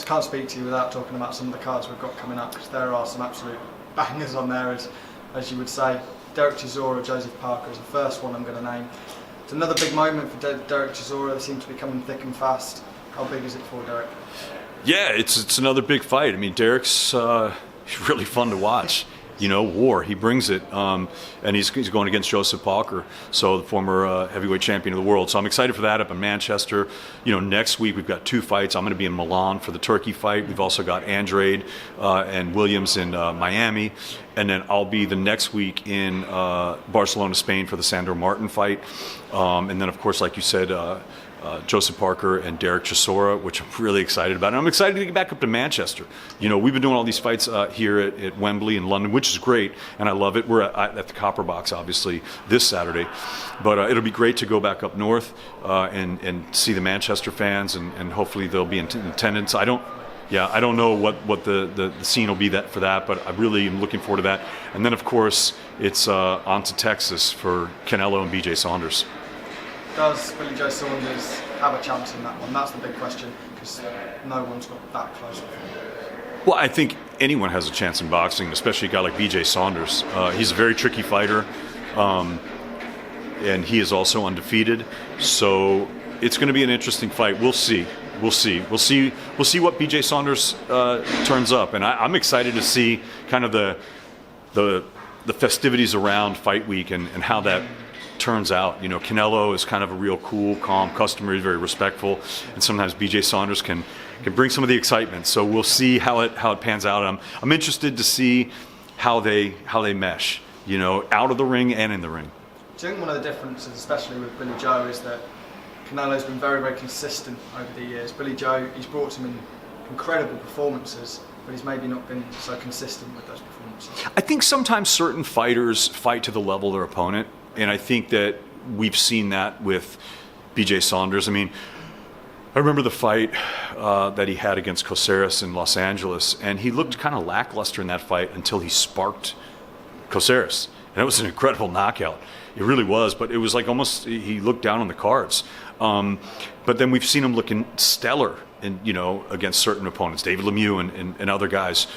can't speak to you without talking about some of the cards we've got coming up, because there are some absolute bangers on there, as you would say. Dereck Chisora, Joseph Parker is the first one I'm going to name. It's another big moment for Dereck Chisora. They seem to be coming thick and fast. How big is it for Dereck? Yeah, it's another big fight. I mean, Derek's really fun to watch. You know, war, he brings it, and he's going against Joseph Parker, so the former heavyweight champion of the world. So I'm excited for that up in Manchester. You know, next week we've got 2 fights. I'm going to be in Milan for the Turkey fight. We've also got Andrade and Williams in Miami, and then I'll be the next week in Barcelona, Spain for the Sandor Martin fight, and then of course, like you said, Joseph Parker and Dereck Chisora, which I'm really excited about. And I'm excited to get back up to Manchester. You know, we've been doing all these fights here at Wembley in London, which is great, and I love it. We're at the Copper Box, obviously, this Saturday. But it'll be great to go back up north and see the Manchester fans, and hopefully they'll be in attendance. I don't know what the scene will be for that, but I really am looking forward to that. And then, of course, it's on to Texas for Canelo and BJ Saunders. Does Billy Joe Saunders have a chance in that one? That's the big question, because no one's got that close with him. Well, I think anyone has a chance in boxing, especially a guy like BJ Saunders. He's a very tricky fighter, and he is also undefeated. So it's going to be an interesting fight. We'll see. We'll see what BJ Saunders turns up, and I'm excited to see kind of the festivities around fight week and how that turns out. You know, Canelo is kind of a real cool, calm customer. He's very respectful, and sometimes BJ Saunders can bring some of the excitement. So we'll see how it pans out. I'm interested to see how they mesh. You know, out of the ring and in the ring. Do you think one of the differences, especially with Billy Joe, is that Canelo's been very, very consistent over the years? Billy Joe, he's brought some incredible performances, but he's maybe not been so consistent with those performances. I think sometimes certain fighters fight to the level of their opponent. And I think that we've seen that with BJ Saunders. I mean, I remember the fight that he had against Caceres in Los Angeles, and he looked kind of lackluster in that fight until he sparked Caceres. And it was an incredible knockout. It really was, but it was like almost he looked down on the cards. But then we've seen him looking stellar against certain opponents, David Lemieux and other guys.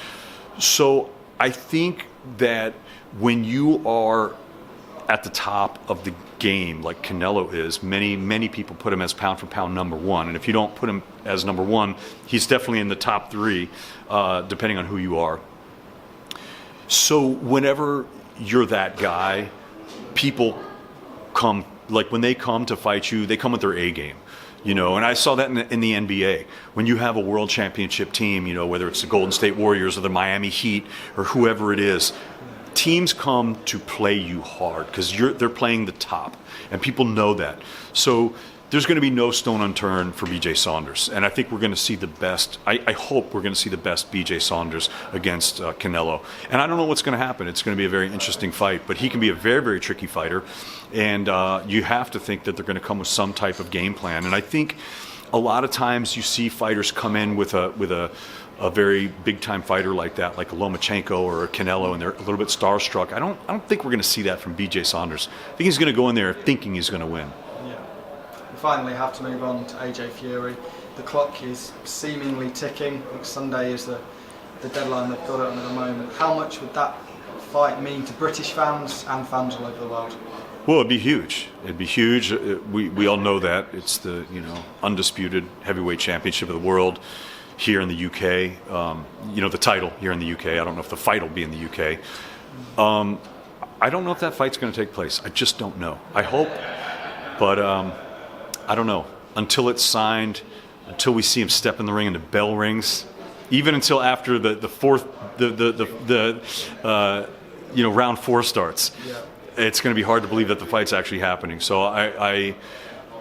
So I think that when you are at the top of the game, like Canelo is, many people put him as pound for pound number 1. And if you don't put him as number 1, he's definitely in the top 3, depending on who you are. So whenever you're that guy, people come, like when they come to fight you, they come with their A game. You know, and I saw that in the NBA. When you have a world championship team, you know, whether it's the Golden State Warriors or the Miami Heat or whoever it is, teams come to play you hard because they're playing the top, and people know that. So there's going to be no stone unturned for BJ Saunders, and I think we're going to see the best. I hope we're going to see the best BJ Saunders against Canelo. And I don't know what's going to happen. It's going to be a very interesting fight, but he can be a very, very tricky fighter, and you have to think that they're going to come with some type of game plan. And I think a lot of times you see fighters come in with a very big-time fighter like that, like a Lomachenko or a Canelo, and they're a little bit starstruck. I don't think we're going to see that from BJ Saunders. I think he's going to go in there thinking he's going to win. Yeah. We finally have to move on to AJ Fury. The clock is seemingly ticking. I think Sunday is the deadline they've got it on at the moment. How much would that fight mean to British fans and fans all over the world? Well, it'd be huge. It'd be huge. We all know that. It's the undisputed heavyweight championship of the world here in the UK. The title here in the UK. I don't know if the fight will be in the UK. I don't know if that fight's going to take place. I just don't know. I hope, but I don't know. Until it's signed, until we see him step in the ring and the bell rings, even until after the fourth, round 4 starts. Yeah. It's going to be hard to believe that the fight's actually happening. So I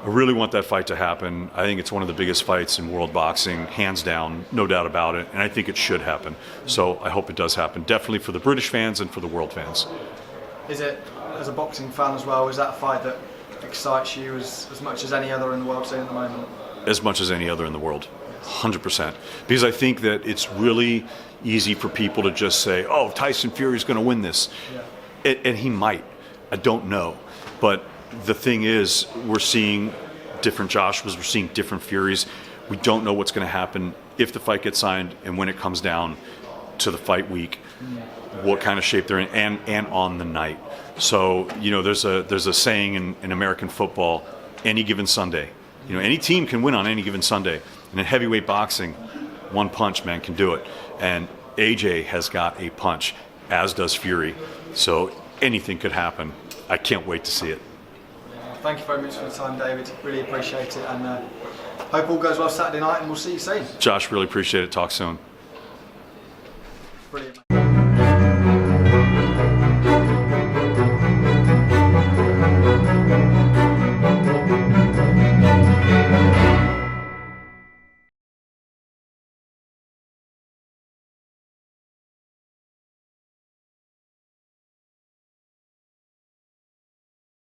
really want that fight to happen. I think it's one of the biggest fights in world boxing, hands down, no doubt about it. And I think it should happen. So I hope it does happen, definitely for the British fans and for the world fans. Is it, as a boxing fan as well, is that a fight that excites you as much as any other in the world scene at the moment? As much as any other in the world, 100%. Because I think that it's really easy for people to just say, oh, Tyson Fury's going to win this. Yeah. And he might. I don't know. But the thing is, we're seeing different Joshuas, we're seeing different Furies. We don't know what's going to happen if the fight gets signed and when it comes down to the fight week, what kind of shape they're in, and on the night. So, there's a saying in American football, any given Sunday. Any team can win on any given Sunday. And in heavyweight boxing, one punch, man, can do it. And AJ has got a punch, as does Fury. So anything could happen. I can't wait to see it. Thank you very much for the time, David. Really appreciate it, and hope all goes well Saturday night, and we'll see you soon. Josh, really appreciate it. Talk soon. Brilliant.